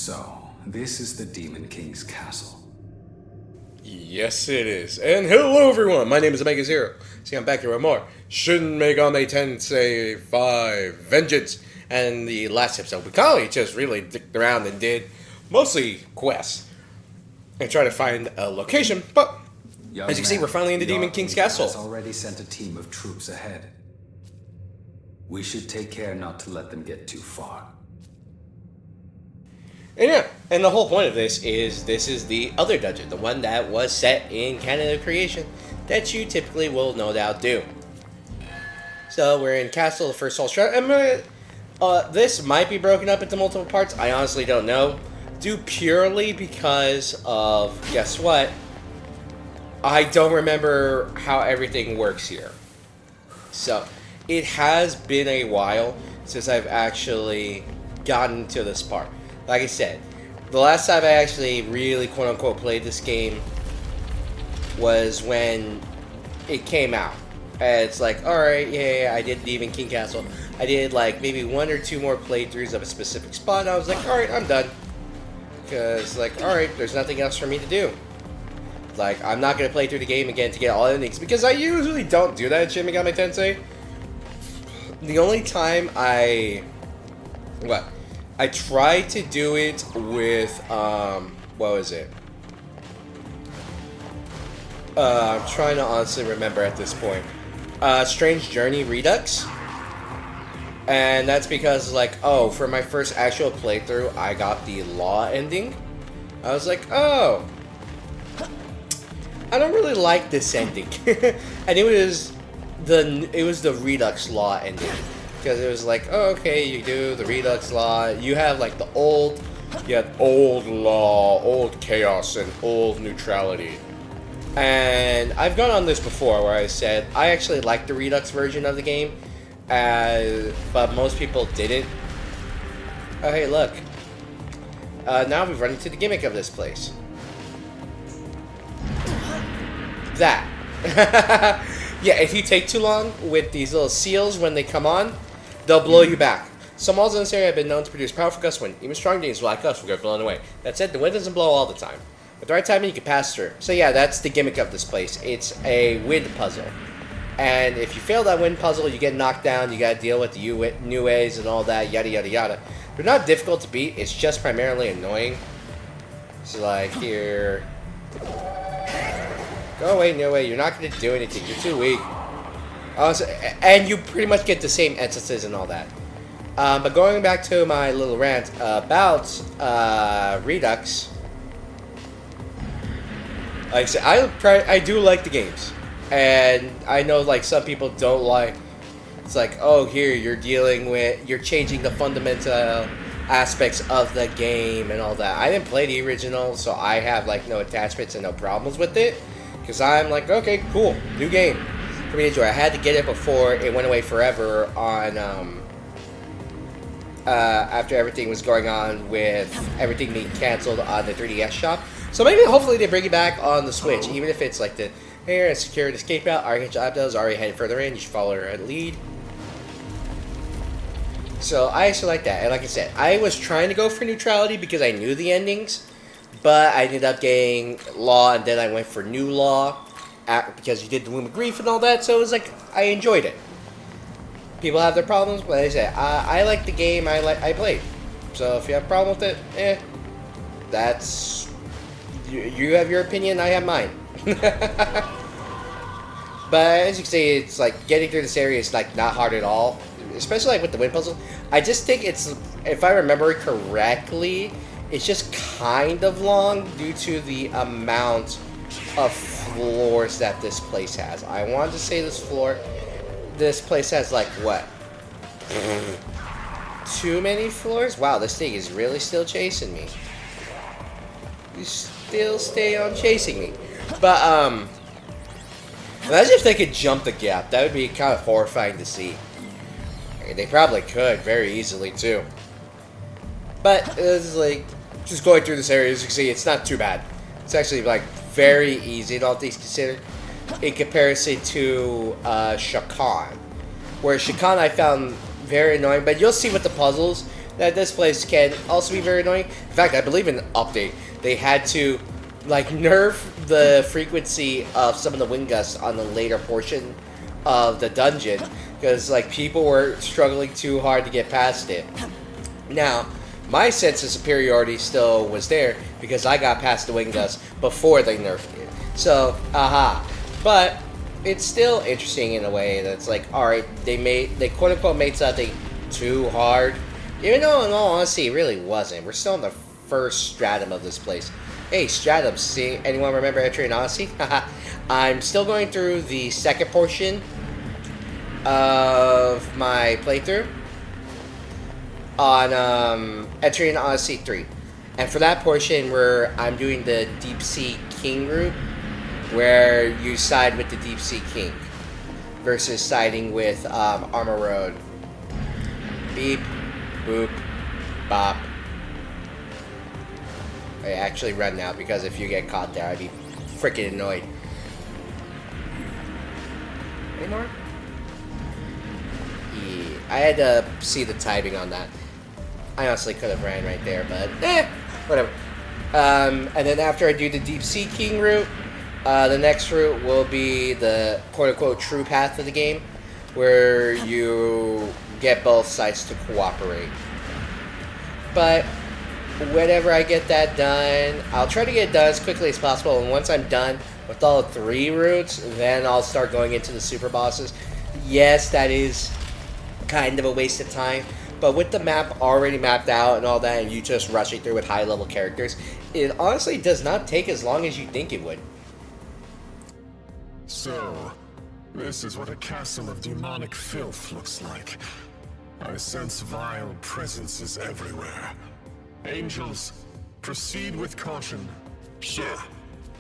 So, this is the Demon King's castle. Yes, it is. And hello, everyone. My name is Omega Zero. See, I'm back here with more Shin Megami Tensei 5 Vengeance. And the last episode, we kind of just really dicked around and did mostly quests and try to find a location. But Young as you can see, we're finally in the Demon King's castle. has already sent a team of troops ahead. We should take care not to let them get too far. And yeah, and the whole point of this is the other dungeon, the one that was set in Canon of Creation that you typically will no doubt do. So we're in Castle of the First Soul Shroud. This might be broken up into multiple parts. I honestly don't know. Due purely because of, guess what? I don't remember how everything works here. So it has been a while since I've actually gotten to this part. Like I said, the last time I actually really quote-unquote played this game was when it came out. And it's like, alright, yeah, I did Demon King Castle. I did like maybe one or two more playthroughs of a specific spot, and I was like, alright, I'm done. Because, like, alright, there's nothing else for me to do. Like, I'm not going to play through the game again to get all the endings, because I usually don't do that in Shin Megami Tensei. The only time I tried to do it with, what was it? I'm trying to honestly remember at this point. Strange Journey Redux. And that's because, like, oh, for my first actual playthrough, I got the Law ending. I was like, oh, I don't really like this ending. And it was the Redux Law ending. Because it was like, oh, okay, you do the Redux Law. You have, like, you have old law, old chaos, and old neutrality. And I've gone on this before where I said I actually like the Redux version of the game, but most people didn't. Oh, hey, look. Now we've run into the gimmick of this place. That. Yeah, if you take too long with these little seals when they come on, they'll blow you back. Some walls in this area have been known to produce powerful gust wind. Even strong days like us will get blown away. That said, the wind doesn't blow all the time. With the right timing, you can pass through. So yeah, that's the gimmick of this place. It's a wind puzzle. And if you fail that wind puzzle, you get knocked down, you gotta deal with the new ways and all that, yada yada yada. They're not difficult to beat, it's just primarily annoying. So like, here... Go away, no way, you're not gonna do anything, you're too weak. And you pretty much get the same instances and all that. But going back to my little rant about Redux, like I said, I do like the games, and I know like some people don't like. It's like, oh, here you're changing the fundamental aspects of the game and all that. I didn't play the original, so I have like no attachments and no problems with it, because I'm like, okay, cool, new game for me to enjoy. I had to get it before it went away forever on after everything was going on with everything being canceled on the 3DS shop. So maybe hopefully they bring it back on the Switch, even if it's like the here, secure the escape out. Archangel Abdel's already headed further in. You should follow her lead. So I actually like that. And like I said, I was trying to go for neutrality because I knew the endings, but I ended up getting Law, and then I went for New Law because you did the Womb of Grief and all that. So it was like I enjoyed it. People have their problems, but like I said, I like the game. I played. So if you have a problem with it, that's you have your opinion. I have mine. But as you can see, it's like getting through this area is like not hard at all, especially like with the wind puzzle. I just think it's, if I remember correctly, it's just kind of long due to the amount of floors that this place has. I wanted to say this place has like what? Too many floors? Wow, this thing is really still chasing me. You still stay on chasing me. But, imagine if they could jump the gap. That would be kind of horrifying to see. They probably could very easily, too. But, it's like, just going through this area, as you can see, it's not too bad. It's actually, like, very easy, all things considered, in comparison to, Shakan. Where Shakan I found very annoying, but you'll see with the puzzles, that this place can also be very annoying. In fact, I believe in the update, they had to like nerf the frequency of some of the wind gusts on the later portion of the dungeon because like people were struggling too hard to get past it. Now, my sense of superiority still was there because I got past the wind gust before they nerfed it. So, but it's still interesting in a way that's like, alright, they quote unquote made something too hard. Even though in all honesty it really wasn't. We're still in the first stratum of this place. Hey, stratum, see anyone remember Etrian Odyssey? I'm still going through the second portion of my playthrough on Etrian Odyssey 3. And for that portion where I'm doing the Deep Sea King route, where you side with the Deep Sea King versus siding with Armor Road. Beep, boop, bop. I actually run now because if you get caught there, I'd be freaking annoyed. Any more? Yeah, I had to see the timing on that. I honestly could have ran right there, but whatever. And then after I do the Deep Sea King route, the next route will be the quote-unquote true path of the game, where you get both sides to cooperate. But whenever I get that done, I'll try to get it done as quickly as possible, and once I'm done with all 3 routes, then I'll start going into the super bosses. Yes, that is kind of a waste of time, but with the map already mapped out and all that, and you just rushing through with high-level characters, it honestly does not take as long as you think it would. So, this is what a castle of demonic filth looks like. I sense vile presences everywhere. Angels, proceed with caution. Sir,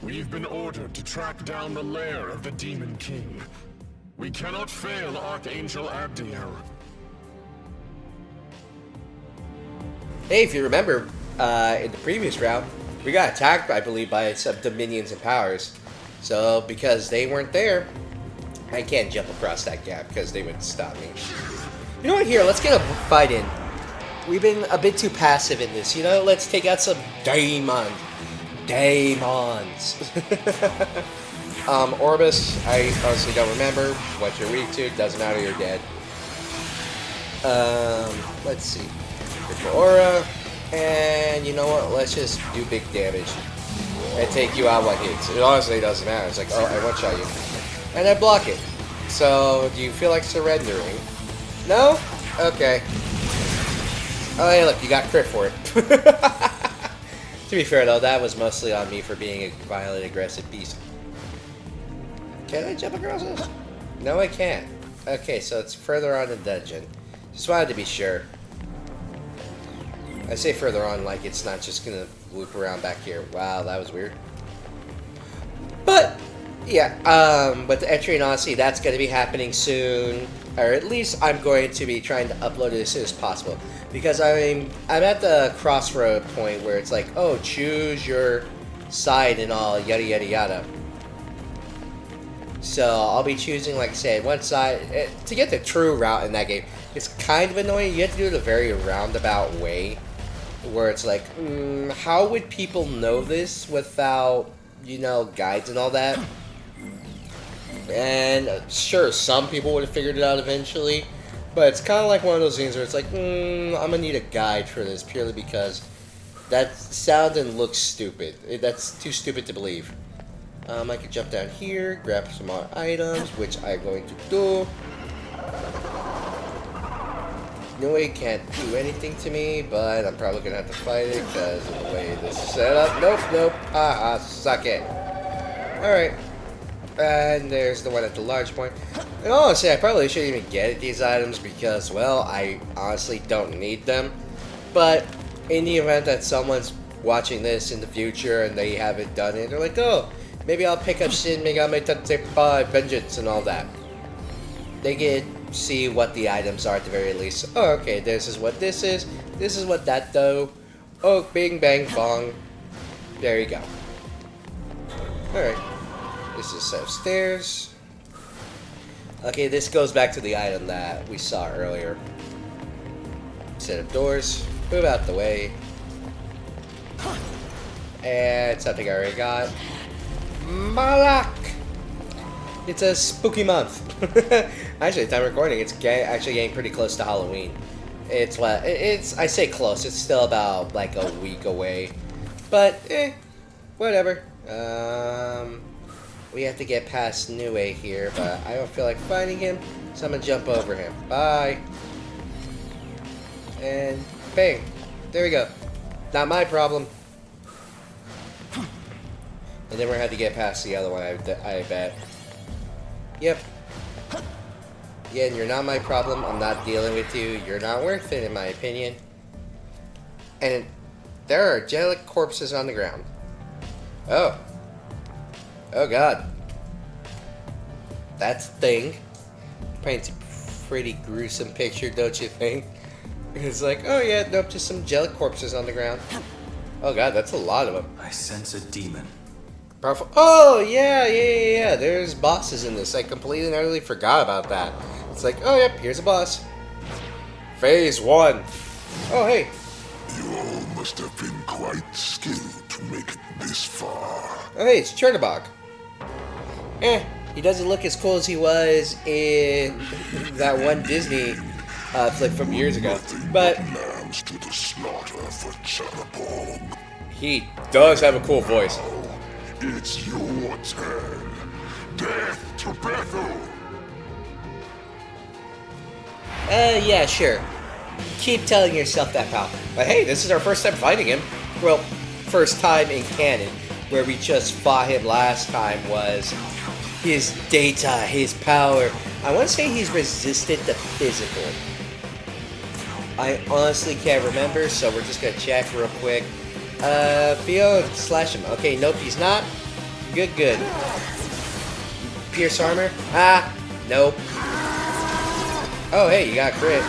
we've been ordered to track down the lair of the Demon King. We cannot fail Archangel Abdiel. Hey, if you remember, in the previous round, we got attacked, I believe, by some Dominions and Powers. So, because they weren't there, I can't jump across that gap because they would stop me. You know what, here, let's get a fight in. We've been a bit too passive in this, you know? Let's take out some Daemons. Orbis, I honestly don't remember what you're weak to. Doesn't matter, you're dead. Let's see. Critical Aura. And you know what, let's just do big damage. And take you out what hits. It honestly doesn't matter. It's like, oh, I one-shot you. And I block it. So, do you feel like surrendering? No? Okay. Oh, hey, look, you got crit for it. To be fair, though, that was mostly on me for being a violent, aggressive beast. Can I jump across this? No, I can't. Okay, so it's further on in the dungeon. Just wanted to be sure. I say further on like it's not just gonna loop around back here. Wow, that was weird. But yeah, with the Etrian Odyssey, that's gonna be happening soon, or at least I'm going to be trying to upload it as soon as possible because I'm at the crossroad point where it's like, oh, choose your side and all, yada yada yada. So I'll be choosing, like I said, one side to get the true route in that game. It's kind of annoying. You have to do it a very roundabout way. Where it's like, how would people know this without, you know, guides and all that? And sure, some people would have figured it out eventually, but it's kind of like one of those things where it's like, I'm gonna need a guide for this purely because that sounds and looks stupid. That's too stupid to believe. I could jump down here, grab some more items, which I'm going to do. No way, can't do anything to me, but I'm probably gonna have to fight it because of the way this is set up. Nope. Suck it. Alright. And there's the one at the large point. And honestly, I probably shouldn't even get these items because, well, I honestly don't need them. But in the event that someone's watching this in the future and they haven't done it, they're like, oh, maybe I'll pick up Shin, Megami, Tensei, Vengeance, and all that. They get see what the items are at the very least. Oh, okay, this is what this is. This is what that do. Oh, bing, bang, bong. There you go. Alright. This is a set of stairs. Okay, this goes back to the item that we saw earlier. Set of doors. Move out the way. And something I already got. Malak! It's a spooky month. Actually, the time of recording, it's actually getting pretty close to Halloween. It's I say close. It's still about like a week away, but whatever. We have to get past Nue here, but I don't feel like fighting him, so I'm gonna jump over him. Bye. And bang. There we go. Not my problem. And then we're gonna have to get past the other one, I bet. Yep. Yeah, and you're not my problem. I'm not dealing with you. You're not worth it, in my opinion. And there are angelic corpses on the ground. Oh. Oh, God. That's a thing. Paints a pretty gruesome picture, don't you think? It's like, oh, yeah, nope, just some angelic corpses on the ground. Oh, God, that's a lot of them. I sense a demon. Powerful. Oh, yeah. There's bosses in this. I completely and utterly forgot about that. It's like, oh, yep, here's a boss. Phase 1. Oh, hey. You all must have been quite skilled to make it this far. Oh, hey, it's Chernobog. He doesn't look as cool as he was in that one Disney flick from years ago. But Lambs to the slaughter for Chernobog. He does have a cool voice. It's your turn. Death to Bethel. Yeah, sure. Keep telling yourself that, pal. But hey, this is our first time fighting him. Well, first time in canon. Where we just fought him last time was his data, his power. I want to say he's resistant to physical. I honestly can't remember, so we're just going to check real quick. Theo, slash him. Okay, nope, he's not. Good. Pierce armor? Nope. Oh, hey, you got crit.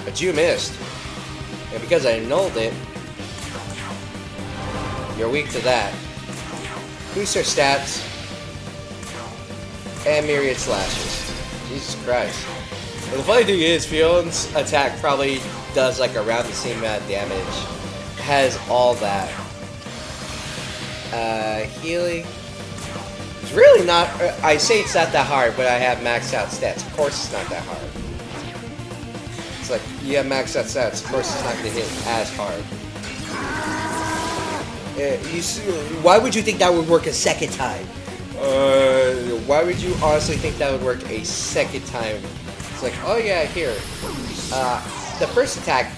But you missed. And because I annulled it, you're weak to that. Booster stats. And myriad slashes. Jesus Christ. But the funny thing is, Fion's attack probably does like around the same amount of damage. Has all that. Healing. It's really not. I say it's not that hard, but I have maxed out stats. Of course, it's not that hard. It's like you have maxed out stats. Of course, it's not going to hit as hard. Why would you think that would work a second time? Why would you honestly think that would work a second time? It's like, oh yeah, here. The first attack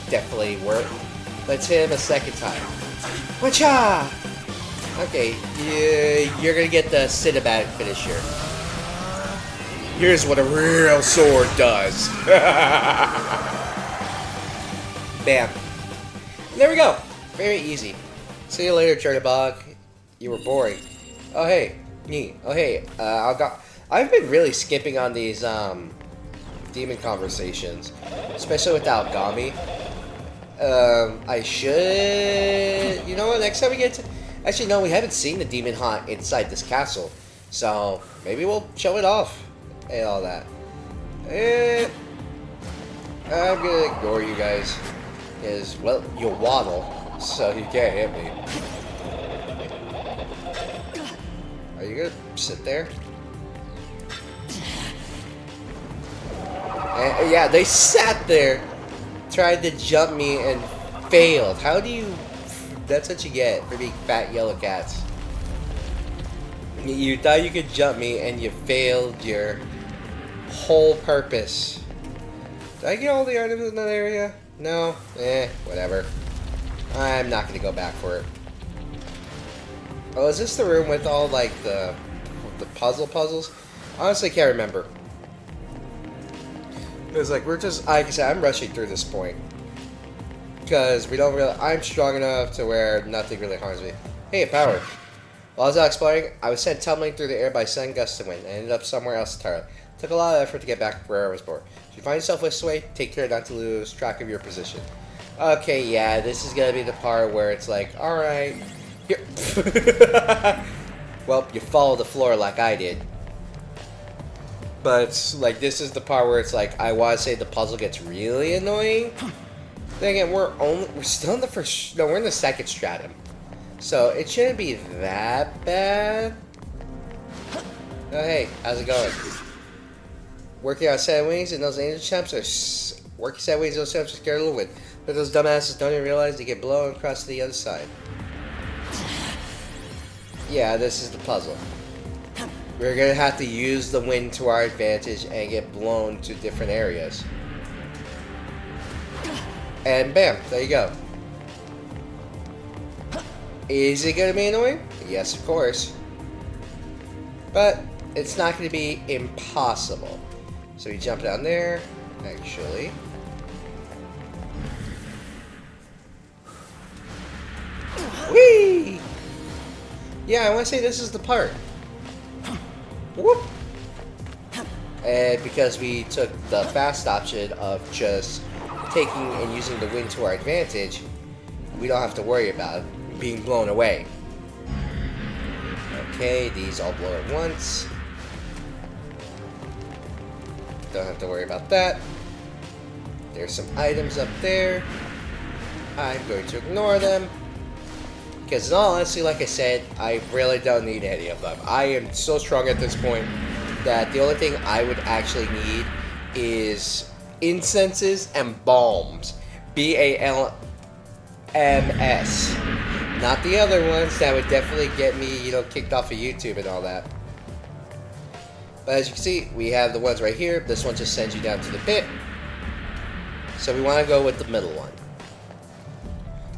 definitely worked. Let's hit him a second time. Wacha! Okay, you're gonna get the cinematic finisher. Here's what a real sword does. Bam. There we go. Very easy. See you later, Chernobog. You were boring. Oh hey, me. Oh hey, I've been really skipping on these demon conversations, especially with Algami. I should. You know what? Next time we get to. Actually, no, we haven't seen the demon hunt inside this castle, so maybe we'll show it off and all that. I'm gonna ignore you guys, because well, you waddle, so you can't hit me. Are you gonna sit there? And, yeah, they sat there, tried to jump me and failed. How do you... That's what you get for being fat yellow cats. You thought you could jump me and you failed your whole purpose. Did I get all the items in that area? No? Whatever. I'm not gonna go back for it. Oh, is this the room with all, like, the puzzles? Honestly, can't remember. It's like, we're just, like I said, I'm rushing through this point. Because we don't really, I'm strong enough to where nothing really harms me. Hey, it powered. While I was out exploring, I was sent tumbling through the air by sudden gusts of wind and ended up somewhere else entirely. Took a lot of effort to get back where I was born. If you find yourself this way, take care not to lose track of your position. Okay, yeah, this is gonna be the part where it's like, alright, here. Well, you follow the floor like I did. But, like, this is the part where it's like, I want to say the puzzle gets really annoying. Then again, we're still in the first. No, we're in the second stratum, so it shouldn't be that bad. Oh hey, how's it going? Working on set wings and those angel champs are working set wings. Those champs are scared of the wind, but those dumbasses don't even realize they get blown across to the other side. Yeah, this is the puzzle. We're gonna have to use the wind to our advantage and get blown to different areas. And bam, there you go. Is it gonna be annoying? Yes, of course. But it's not gonna be impossible. So you jump down there, actually. Whee! Yeah, I want to say this is the part. Whoop! And because we took the fast option of just taking and using the wind to our advantage, we don't have to worry about being blown away. Okay, these all blow at once. Don't have to worry about that. There's some items up there. I'm going to ignore them. Because in all honesty, like I said, I really don't need any of them. I am so strong at this point that the only thing I would actually need is incenses and balms. BALMS. Not the other ones that would definitely get me, kicked off of YouTube and all that. But as you can see, we have the ones right here. This one just sends you down to the pit. So we want to go with the middle one,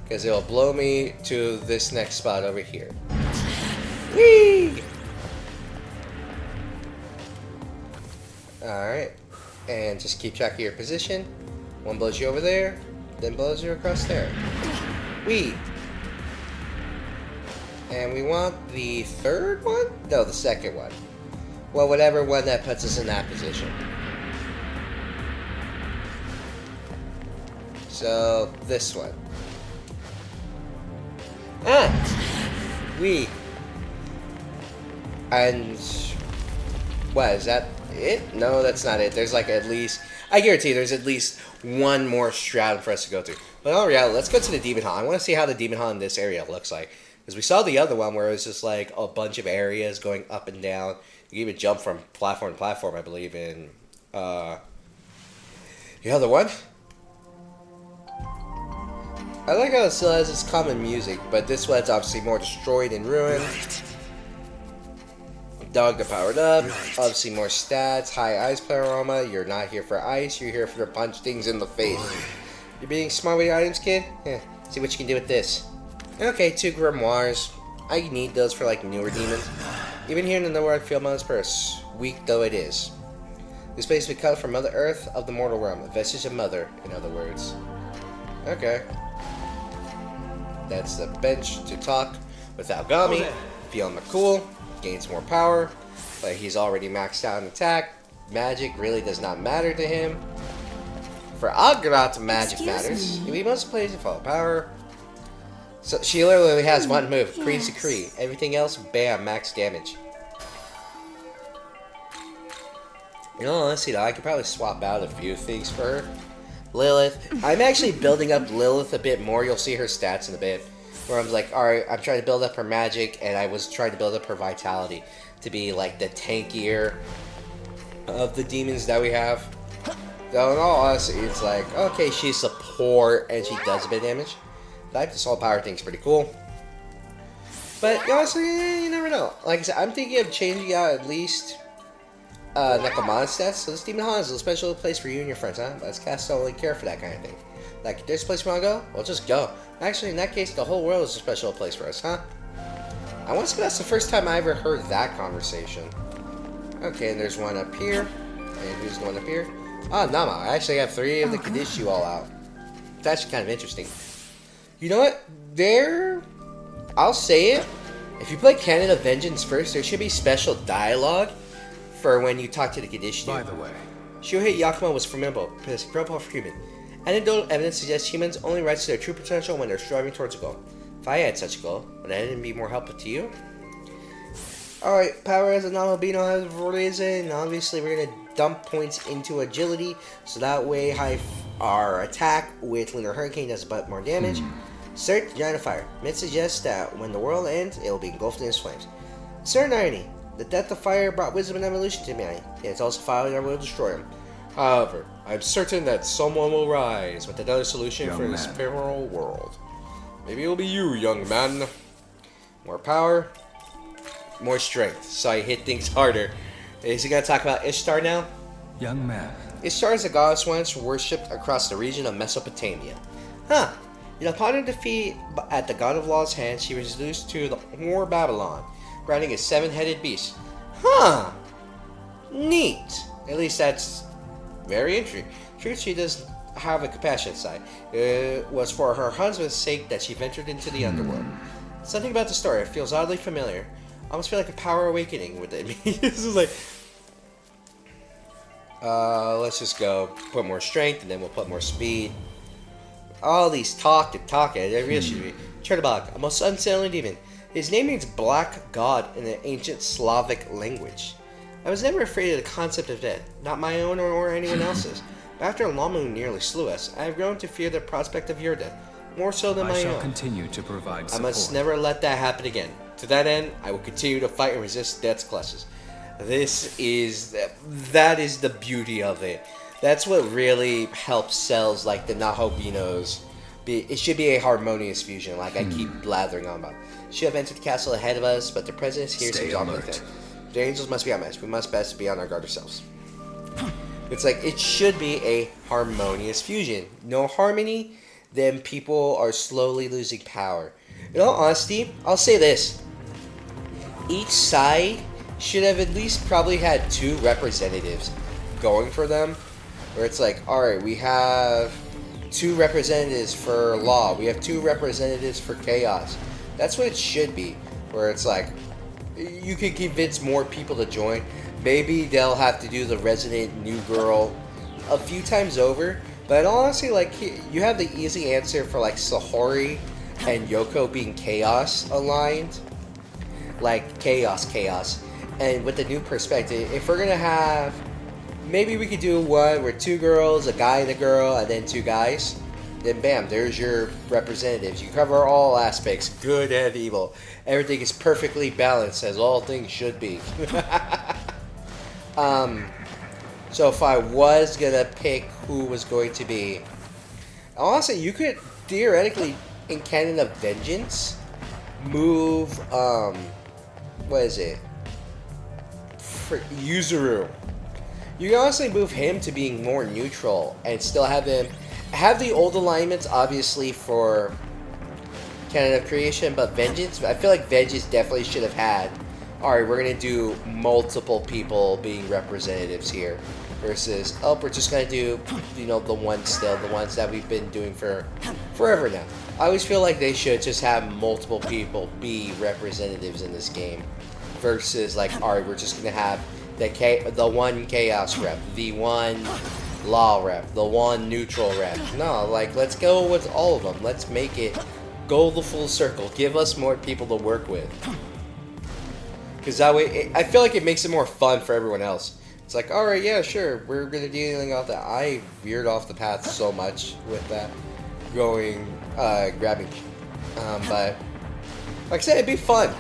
because it'll blow me to this next spot over here. Whee! Alright. And just keep track of your position. One blows you over there, then blows you across there. Whee! And we want the third one? No, the second one. Well, whatever one that puts us in that position. So, this one. And what, is that it? No, that's not it. There's like at least, I guarantee there's at least one more stratum for us to go through. But in all reality, let's go to the Demon Hall. I want to see how the Demon Hall in this area looks like. Because we saw the other one where it was just like a bunch of areas going up and down. You can even jump from platform to platform, I believe, in the other one. I like how it still has its common music, but this one's obviously more destroyed and ruined. Dog got powered up, obviously more stats, high ice aroma. You're not here for ice, you're here for to punch things in the face. You're being smart with your items, kid? See what you can do with this. Okay, 2 grimoires. I need those for like newer demons. Even here in the Nowhere Field Mountain's purse, weak though it is. This place we cut from Mother Earth of the mortal realm, a vestige of Mother, in other words. Okay. That's the bench to talk with Megami. Feeling cool, gains more power, but he's already maxed out in attack. Magic really does not matter to him. For Agrat, magic matters. We must play to follow power. So she literally has one move, Creed's Decree. Everything else, bam, max damage. Honestly though, I could probably swap out a few things for her. Lilith. I'm actually building up Lilith a bit more. You'll see her stats in a bit. Where I'm like, alright, I'm trying to build up her magic, and I was trying to build up her vitality to be like the tankier of the demons that we have. Though in all honesty, it's like, okay, she's support and she does a bit of damage. Like this whole power thing's pretty cool. But honestly, you never know. Like I said, I'm thinking of changing out at least Necromon stats. So this Demon Hall is a special place for you and your friends, huh? But cast don't really care for that kind of thing. Like, if there's a place we want to go, we'll just go. Actually, in that case, the whole world is a special place for us, huh? I want to say that's the first time I ever heard that conversation. Okay, and there's one up here. And who's the one up here? Ah, Nama. I actually have 3 of the Kadishu all out. It's actually kind of interesting. You know what? I'll say it. If you play Canada Vengeance first, there should be special dialogue for when you talk to the Kadishu. By the way, Shuhei Yakuma was formidable, possessing purple for human. Anecdotal evidence suggests humans only rise to their true potential when they're striving towards a goal. If I had such a goal, would that be more helpful to you? Alright, power as a non-albino has risen. Obviously, we're going to dump points into agility, so that way Our attack with Lunar Hurricane does but more damage. Start the Giant of Fire. Myth suggests that when the world ends, it will be engulfed in its flames. Certain irony. The death of fire brought wisdom and evolution to man, and it's also fire that will destroy him. However, I'm certain that someone will rise with another solution for this ephemeral world. Maybe it'll be you, young man. More power, more strength, so I hit things harder. Is he gonna talk about Ishtar now? Young man. Ishtar is a goddess once worshipped across the region of Mesopotamia. Huh. Upon her defeat at the God of Law's hand, she was reduced to the Whore Babylon, granting a 7-headed beast. Huh. Neat. At least that's very interesting. True, she does have a compassionate side. It was for her husband's sake that she ventured into the underworld. Something about the story feels oddly familiar. I almost feel like a power awakening with it. This is like... let's just go put more strength, and then we'll put more speed. All these talk, there really should be. Chernobog, a most unsettling demon. His name means black god in the ancient Slavic language. I was never afraid of the concept of death, not my own or anyone else's. But after Lamu nearly slew us, I have grown to fear the prospect of your death, more so than my own. I shall continue to provide support. I must never let that happen again. To that end, I will continue to fight and resist death's clutches. That is the beauty of it. That's what really helps cells like the Nahobinos. It should be a harmonious fusion, like I keep blathering on about. Should have entered the castle ahead of us, but the presence here seems omnipotent. The angels must be on us. We must best be on our guard ourselves. It's like, it should be a harmonious fusion. No harmony, then people are slowly losing power. In all honesty, I'll say this. Each side should have at least probably had 2 representatives going for them. Where it's like, alright, we have 2 representatives for law. We have 2 representatives for chaos. That's what it should be. Where it's like, you could convince more people to join. Maybe they'll have to do the resident new girl a few times over. But honestly, like, you have the easy answer for like Sahori and Yoko being chaos aligned. Like, chaos. And with the new perspective, if we're gonna have... Maybe we could do one where 2 girls, a guy and a girl, and then 2 guys. Then bam, there's your representatives. You cover all aspects, good and evil. Everything is perfectly balanced, as all things should be. So if I was gonna pick who was going to be... Honestly, you could theoretically, in Canon of Vengeance, move, what is it? Yuzuru. You can honestly move him to being more neutral and still have him have the old alignments, obviously, for Canon of Creation, but Vengeance, I feel like Vengeance definitely should have had, alright, we're going to do multiple people being representatives here, versus, oh, we're just going to do, the ones that we've been doing for forever now. I always feel like they should just have multiple people be representatives in this game, versus, like, alright, we're just going to have the one chaos rep, the one law rep, the one neutral rep. No, like, let's go with all of them. Let's make it go the full circle. Give us more people to work with. Because that way, I feel like it makes it more fun for everyone else. It's like, alright, yeah, sure, we're going to do anything off that. I veered off the path so much with that. Grabbing. But, like I said, it'd be fun.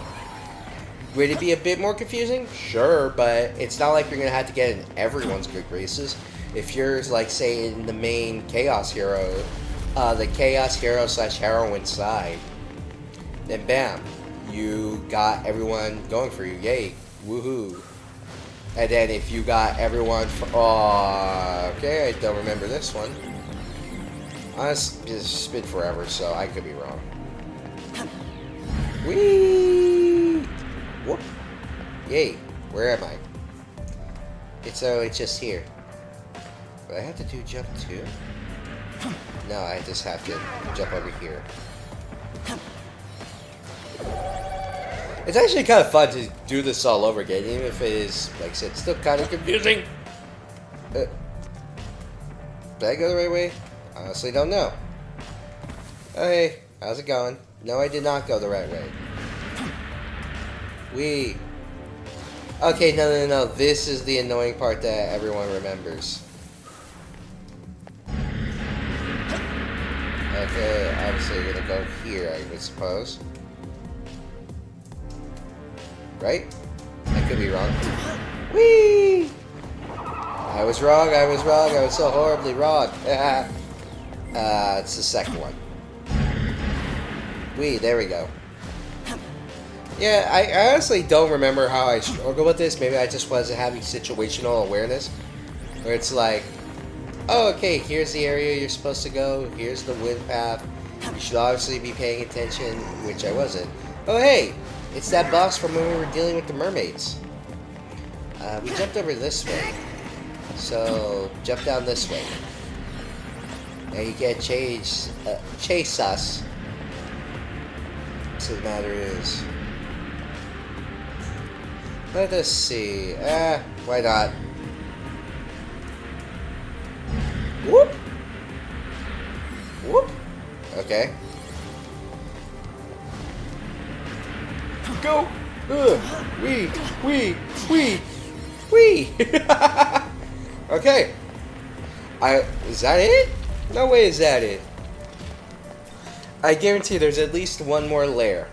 Would it be a bit more confusing? Sure, but it's not like you're going to have to get in everyone's good graces. If you're, like, say, in the main Chaos Hero, the Chaos Hero / Heroine side, then bam, you got everyone going for you. Yay, woohoo. And then if you got everyone okay, I don't remember this one. Honestly, it's been forever, so I could be wrong. Whee! Whoop. Yay, where am I? It's just here. But I have to do jump too? No, I just have to jump over here. It's actually kind of fun to do this all over again, even if it is, like I said, still kind of confusing. Did I go the right way? Honestly, don't know. Oh, hey, how's it going? No, I did not go the right way. Okay, no. This is the annoying part that everyone remembers. Okay, obviously you're gonna go here, I would suppose. Right? I could be wrong. Whee! I was wrong, I was wrong, I was so horribly wrong. It's the second one. Whee, there we go. Yeah, I honestly don't remember how I struggled with this. Maybe I just wasn't having situational awareness. Where it's like, oh, okay, here's the area you're supposed to go. Here's the wind path. You should obviously be paying attention, which I wasn't. Oh, hey, it's that boss from when we were dealing with the mermaids. We jumped over this way. So, jump down this way. Now you can't chase us. So the matter is... Let us see. Why not? Whoop! Whoop! Okay. Go! Wee! Okay. Is that it? No way is that it. I guarantee there's at least one more layer.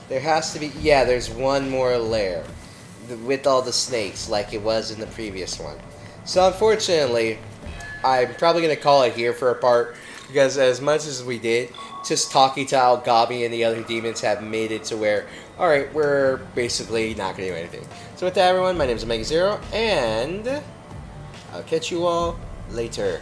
There has to be... Yeah, there's one more layer. With all the snakes, like it was in the previous one. So, unfortunately, I'm probably going to call it here for a part. Because as much as we did, just talking to Megami and the other demons have made it to where... Alright, we're basically not going to do anything. So with that, everyone, my name is Omega Zero. And I'll catch you all later.